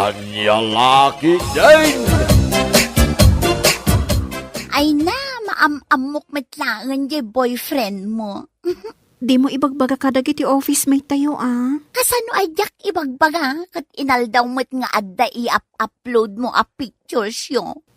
Anya laki din! Ay na, maamamok matlangan di boyfriend mo. Di mo ibagbaga kadag iti office mate tayo Kasano ajak ibagbaga kat inaldaw mo't nga adda i-upload mo a pictures yo.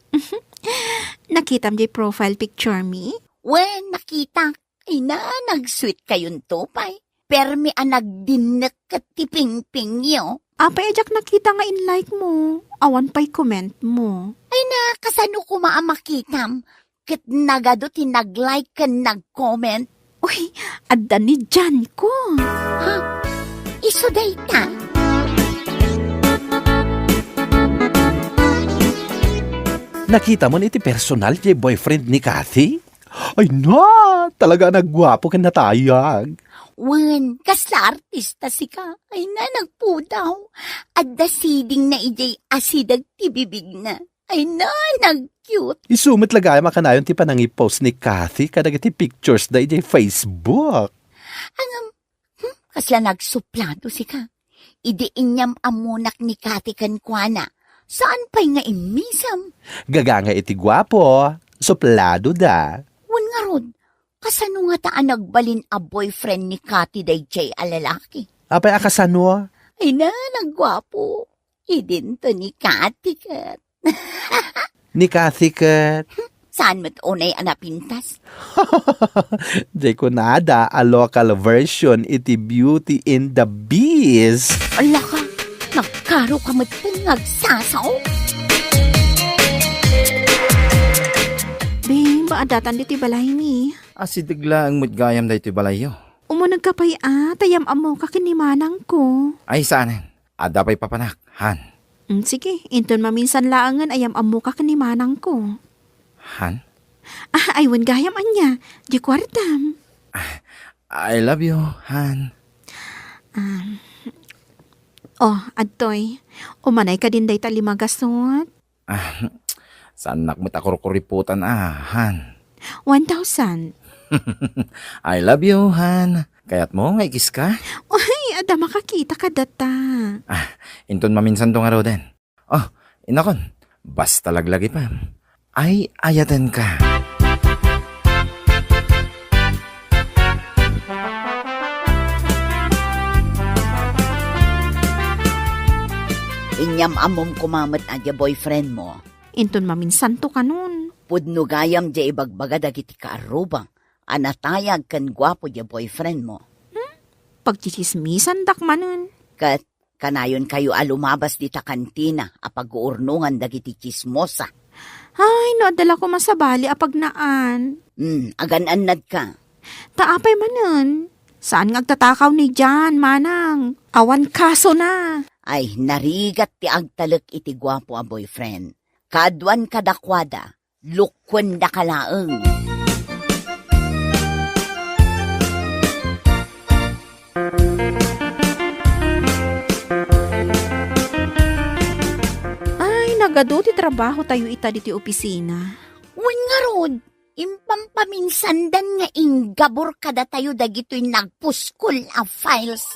Nakita mo di profile picture me? When nakita, ay na, nag-sweet kayon to pay. Permi ang nagdinek kat tiping-ping yo. Apay ajak nakita nga in like mo. Awan pa'y comment mo. Ay na, kasano ko maamakitam. Kat nagado tinag-like ka nag-comment. Uy, adda ni Jan ko. Ha? Iso dayta. Nakita mo iti personal di boyfriend ni Kathy? Ay na, talaga nagwapo ka natayag. Wen, kasla artista si ka. Ay na, nagpudaw. Adda siding na ijay asidag tibibig na. Ay na, nag-cute. Isumit lagay makanayon ti panangipost ni Kathy kadag iti pictures da iti Facebook. Kasla nagsuplado si ka. Idiinyam amunak ni Kati Kankwana. Saan pa'y nga imisam? Gaganga iti gwapo, suplado da. Wen nga rod, kasano nga taan nagbalin a boyfriend ni Kati dayjay a lalaki? Apay akasano? Ay na, nagwapo. Idinto ni Kati kat. Ni Kathy kat. Saan mo't unay anapintas? Di ko nada a local version iti Beauty in the Beast. Ala ka, nagkaro ka mo't nagsasaw? Bing, maadatan di ti balay ni. Asidigla ang mudgayam da ito balayo. Umunag ka pa'y tayam amo kakinimanang ko. Ay saanin, ada pa'y papanak, Han. Sige, inton maminsan laangan ayam amo kakinimanang ko. Han? Aywan gayam anya, di kwartam. I love you, Han. Adtoy, umanay ka din day talimagasot. Saan nakmit ako kuriputan, Han? 1,000. I love you, Han. Kaya't mo, nga ikis ka? Uy, ada makakita ka data. Inton maminsan tong araw din. Inakon, basta laglagi pa. Ay, ayaten ka. Inyam amom kumamat adya boyfriend mo. Inton maminsan to kanun. Pudno gayam dya ibagbaga dagiti kaarubang. Anatayag kan gwapo dya boyfriend mo. Pagchichismisan dakmanon. Kat kanayon kayo alumabas di ta kantina apag-uurnungan dagiti chismosa. Ay, no, adala ko masabali apagnaan. Agan-anad ka. Taapay manon. Saan ngagtatakaw ni Jan, manang? Awan kaso na. Ay, narigat ti agtalek iti gwapo a boyfriend. Kadwan kadakwada, lukwen da kalaeng. Nagado ti trabaho tayo ita diti opisina. Wen nga rod, impampaminsandan nga inggabor kada tayo dagito'y nagpuskol a files.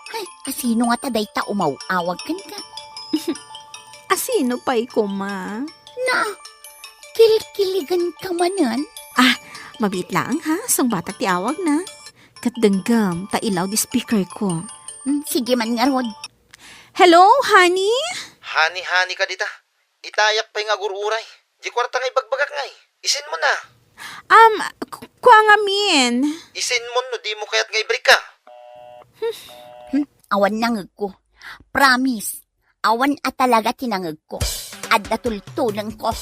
Ay, asino nga taday ta umawawag kan ka? Asino pa'y kuma? Na, kilikiligan ka manan? Mabit lang ha, sang batak ti awag na. Katdanggam, tailaw di speaker ko. Sige man nga rod. Hello, honey? Hani ka dita. Itayak pa'y nga gururay. Di kwarta nga ibagbagak ngay. Isin mo na. Kwa nga min. Isin mo no, di mo kaya't nga ibrik ka. Awan nangag ko. Promise. Awan at talaga tinangag ko. At natultulang ko.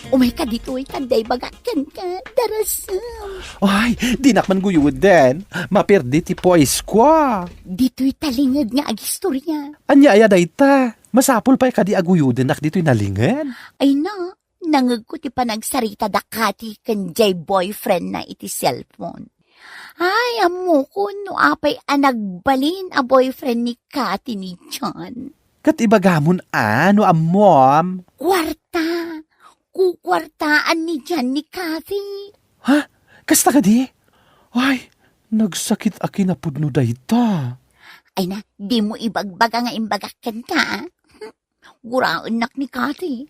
Umay ka dito ay tanday bagakan ka. Darasam. Ay, di nakman guyud den. Mapirdi ti pois ko. Dito'y talingad nga agistorya. Anya aya dayta. Masapol pa'y kadi aguyuden nak dito'y nalingan. Ay na, nangag ko ti panagsarita dakati kan jay boyfriend na iti cellphone. Ay, amo ko no apay anagbalin a boyfriend ni Kati ni John. Kat ibagamon no amom. Kwarta. Kukwartaan ni John ni Kati. Ha? Kasta ka di? Ay, Nagsakit aki na pudno dayta. Ay na, di mo ibagbaga nga imbagakan ka. Guraon nak ni Kati.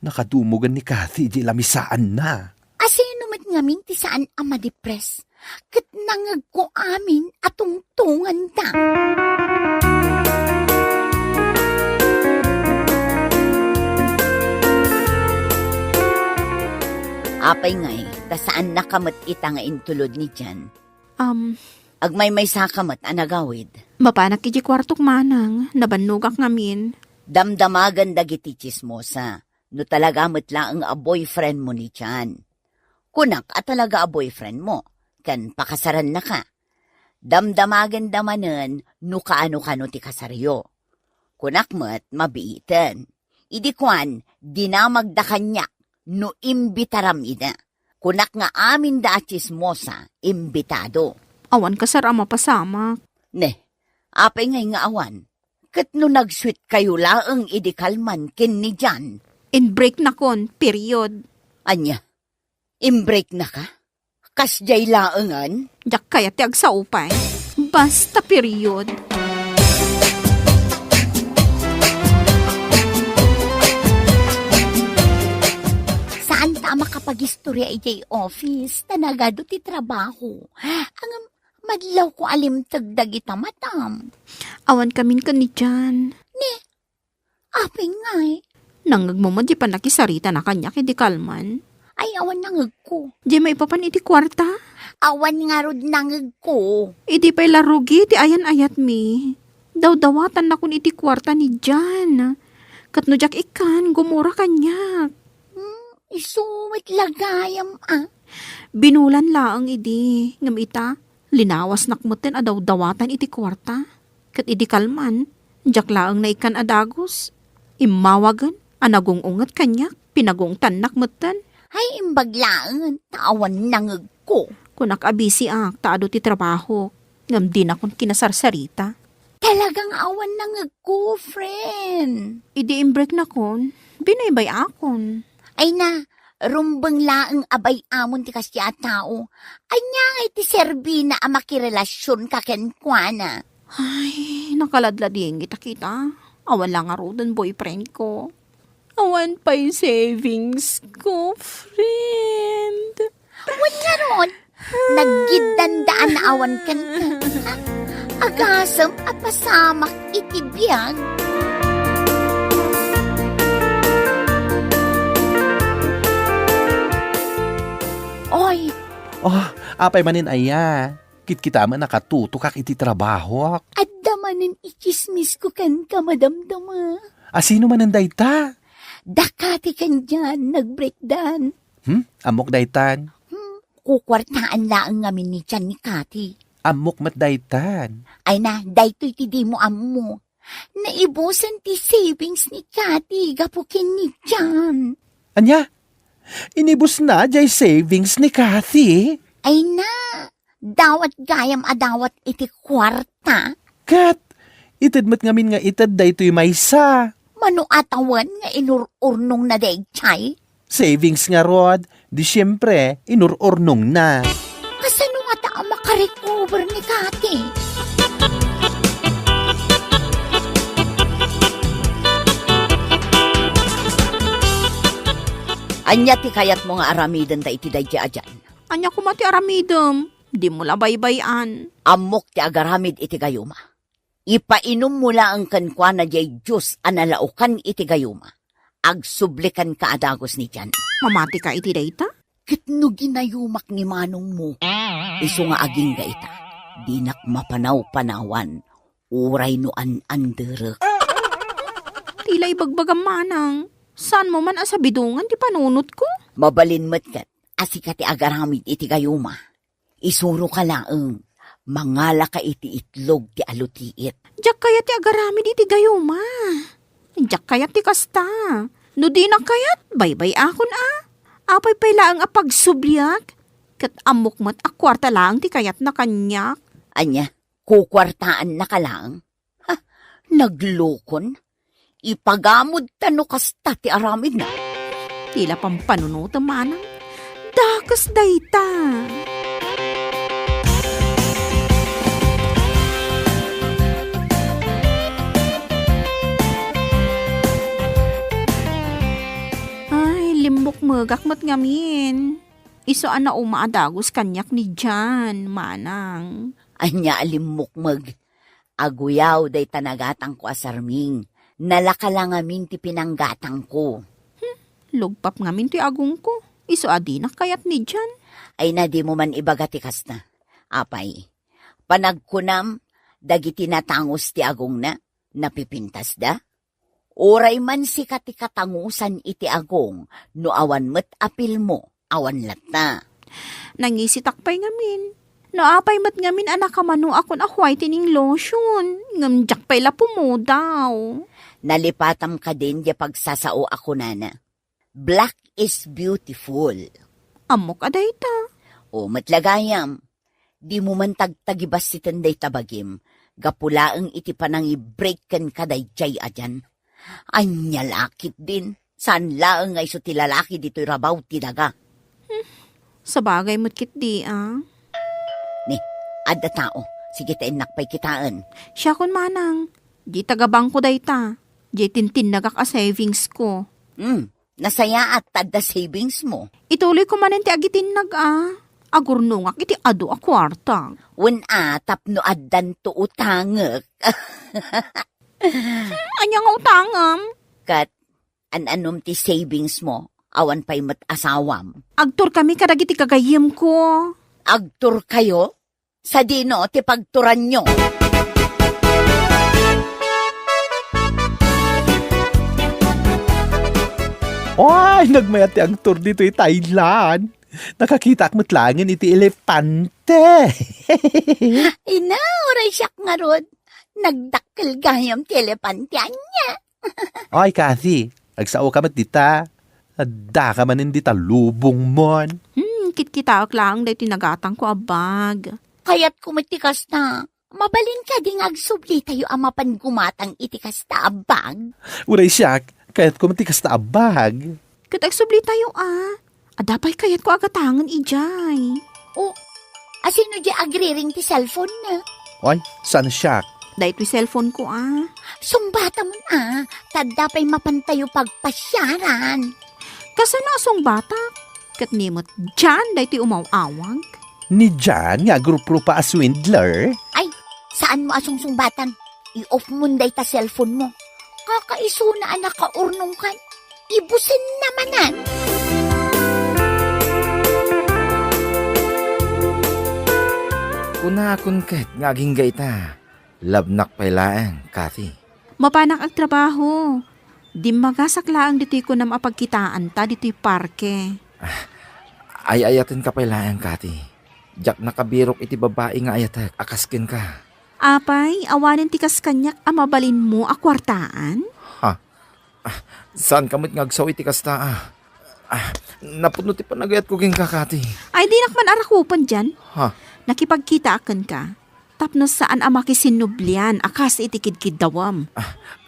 Nakadumugan ni Kathy di lamisaan na. Asino met ngamin ti saan ama depres. Kat nangag ko amin atong tungan ta. Apay ngay, ta saan nakamat ita nga intulod ni Jan. Agmay may sakamat anagawid. Mapanak iti kwartok manang, nabanugak ngamin. Damdamagan dagiti chismosa. No talaga matla ang a boyfriend mo ni Jan. Kunak at talaga a boyfriend mo. Kan pakasaran na ka. Damdamagan damanen no kaano-kano ti kasaryo. Kunak mat mabiiten. Idi kwan, dinamagda kanyak no imbitaram ida. Kunak nga amin da chismosa, imbitado. Awan kasar ama pasamak. Ne, apay ngay nga awan. Kat no nag-sweet kayo laang idikalman kin ni Jan. In-break na kon, period. Anya, imbreak na ka? Kasjay laangan? Jak kaya ti agsaupay. Basta period. Saan ta makapag-istorya ijay office? Tanagado ti trabaho. Ang madlaw ko alimtag dagita matam. Awan kamin ka ni Jan. Apay ngay. Nangagmumad di pa nakisarita na kanya kidi kalman. Ay awan nangag ko. Di may papan iti kwarta. Awan nga rod nangag ko. Idi pa'y larugi ti ayan-ayat mi. Daw-dawatan na kun iti kwarta ni Jan. Katno jak ikan, gumura kanya. Isuwit lagayam Binulan laang idi. Ngam ita, linawas nakmutin adaw-dawatan iti kwarta. Kat idi kalman, jak laang na ikan adagos. Imawagan, anagungungat kanya, pinagungtan nakmutin. Ay imbaglaan, tawan nangag ko. Kunak abisi taado ti trabaho. Ngam di na kun kinasarsarita. Talagang awan nangag ko, friend. Idi imbreak na kon, binaybay akon. Ay na, rumbang laang abay amon ti kasya tao. Anya nga iti serbi na makirelasyon kakenkwana. Ay, nakaladlading kita. Awan lang nga rodan boyfriend ko. Awan pa yung savings ko, friend. Awan nga ron, naggidandaan na awan kan ka. Agasam at pasamak itibiyag. Oy, Apay manin aya. Kit-kita man nakatutok iti trabaho. at damanin ikismis ko kan ka madamdama. Asino man ang dayta? Dakati kan dyan, nag-breakdown. Amok daytan. Kukwartaan laang ngamin ni Jan ni Kati. Amok mat daytan. Ay na, daytoy ti di mo amo. Naibusan ti savings ni Kati, gapukin ni Jan. Anya? Inibus na jay savings ni Kathy. Ay na, dawat gayam adawat iti kwarta. Kat, itadmat ngamin nga itad daytoy maysa. Mano atawan nga inururnong na day chay? Savings nga rod, di siyempre, inururnong na. Kasano nga ta ang makarecover ni Kati? Anya ti kayat mo nga aramidan ta iti dayja ajan. Anya ko mati aramidem. Di mo la baybayan. Amok ti agaramid iti gayuma. Ipainom mula ang kankwa na jay Diyos analaukan iti gayuma. Agsublikan ka adagos ni Jan. Mamati ka iti dayta? Kitno ginayumak ni manong mo. Iso nga aging gaita. Dinak mapanaw-panawan. Uray no an-anderek. Tila ibagbagam manang. Saan mo man asabidungan ti panunot ko? Mabalin matkat. Asika ti agaramid iti gayuma. Isuro ka laang. Mangala ka iti itlog ti alutiit. Diyak kaya ti agaramid iti gayuma. Diyak kaya ti kasta. No di na kayat, baybay akon Apay pay laang apagsubliak. Kat amok mat akwarta lang ti kayat na kanyak. Anya, kukwartaan na ka lang? Ha, naglukon? Ipagamod tano kasta ti aramid na. Tila pampanunot manang. Dakas dayta. magak mat ngamin. Iso na umaadagos kanyak ni Jan, manang. Anya alimukmag. Aguyaw day tanagatang ko asarming. Nalakalangamin ti pinanggatang ko. Lugpap ngamin ti agong ko. Iso adinak kayat ni Jan. Ay na di mo man ibagatikas na. Apay, panagkunam, dagiti natangos ti agong na, napipintas da? Oray man si katikatangusan iti agong, no awan met apil mo, awan lat na. Nangisitakpay ngamin. No apay mat ngamin anak kamano akon akway tining lotion. Ngamjak pay lapo mo daw. Nalipatam ka din di pagsasao ako nana. Black is beautiful. Amok aday ta. O matlagayam, di mo man tagtagibas si tanday tabagim, gapulaang iti panang i-break kan kaday jay adyan. Anya lakit din, saan laang ay so ti lalaki dito'y rabaw ti daga. Sa bagay mo't kit di Ni, adda tao, sige tayo nakpay kitaan. Siya kon manang. Di tagabang ko day ta. Di tintin nagak a savings ko. Nasaya at tadda savings mo. Ituloy ko manin ti agitin Agurnungak iti ado a kwarta. Wen tapno addan to utangek. Anya nga utangam. Kat, an-anom ti savings mo, awan pa'y mat-asawam. Agtur kami kadagiti kagayim ko. Agtur kayo? Sa dino, ti pagturan nyo. Ay, nagmayat ti ang tour dito Thailand. Nakakita ak matlangin iti elepante. Ina, oray siyak nga rod. Nagdakkel gayam ti elepantian niya. Ay, Kathy, agsao ka mat dita. Adda ka man hindi talubong mon. Kit-kita lang dahi tinagatang ko abag. Kaya't kumitikas na. Mabalin ka ding agsubli tayo amapan gumatang itikas ta abag. Uray siyak, kaya't kumatikas na abag. Kitagsubli tayo Adapay kayat ko agatangan ijay. O, asino di agriring ti cellphone na? Ay, saan siyak? Dahi to'y cellphone ko Sumbata mo tadda pa'y mapantayo pagpasyaran. Kasano asong bata? Katnimot dyan dahi to'y umawawag. Ni Jan nga grupo pa a swindler. Ay, saan mo asong sumbatan? I-off mo day ta cellphone mo. Kakaiso na anak ka urnong kan. Ibusin namanan. Kunakon ket ngaging gaita. Labnak pailaan, Kathy. Mapanak ang trabaho. Di magasaklaang dito'y ko na mapagkitaan ta dito'y parke. Ay ayaten ka pailaan, Kathy. Jak nakabirok iti babae nga ayatek, akaskin ka. Apay, awanin ti kas kanyak mabalin mo a kwartaan? Saan kamot ngagsaw iti kasta napuno ti panagayat ko ging kakati. Ay, di nakman arakupan dyan. Nakipagkita akan ka. Tapno saan makisinublian akas itikid-kid dawam.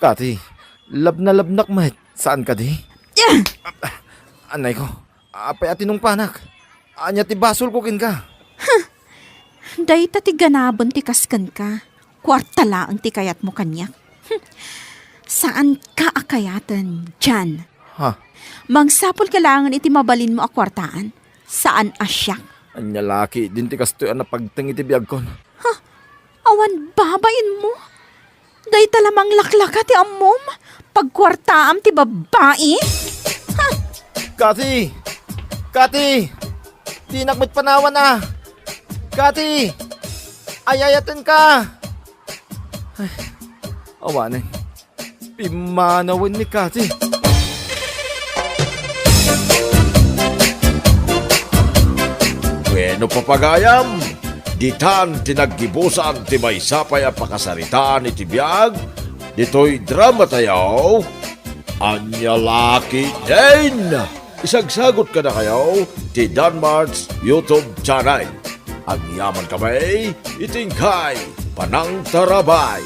Kati, labnak mat. Saan ka di? Anay ko, apay atinong panak. Anya ti basol ko kin ka. Day ta ti ganabon ti kaskan ka. Kwarta laang ti kayat mo kanyak. Saan ka akayatan dyan? Mangsapol ka langan iti mabalin mo a kwartaan. Saan asyak? Anya laki, din ti kastoy na pagtang iti biyag kon. Awan babain mo? Day talamang laklaka ti amom? Pagkwartaam ti babae? Kati! Kati! Di nakmat panawan na! Kati! Ayayatan ka! Ay, awanin. Pimanawan ni Kati. Bueno papagayam, ditan tinaggibusan ti may sapay a pakasaritaan iti biyag, dito'y drama tayaw, anya laki din! Isagsagot ka na kayo, ti Danmart's YouTube channel. Ang yaman kamay, itingkay, panang tarabay.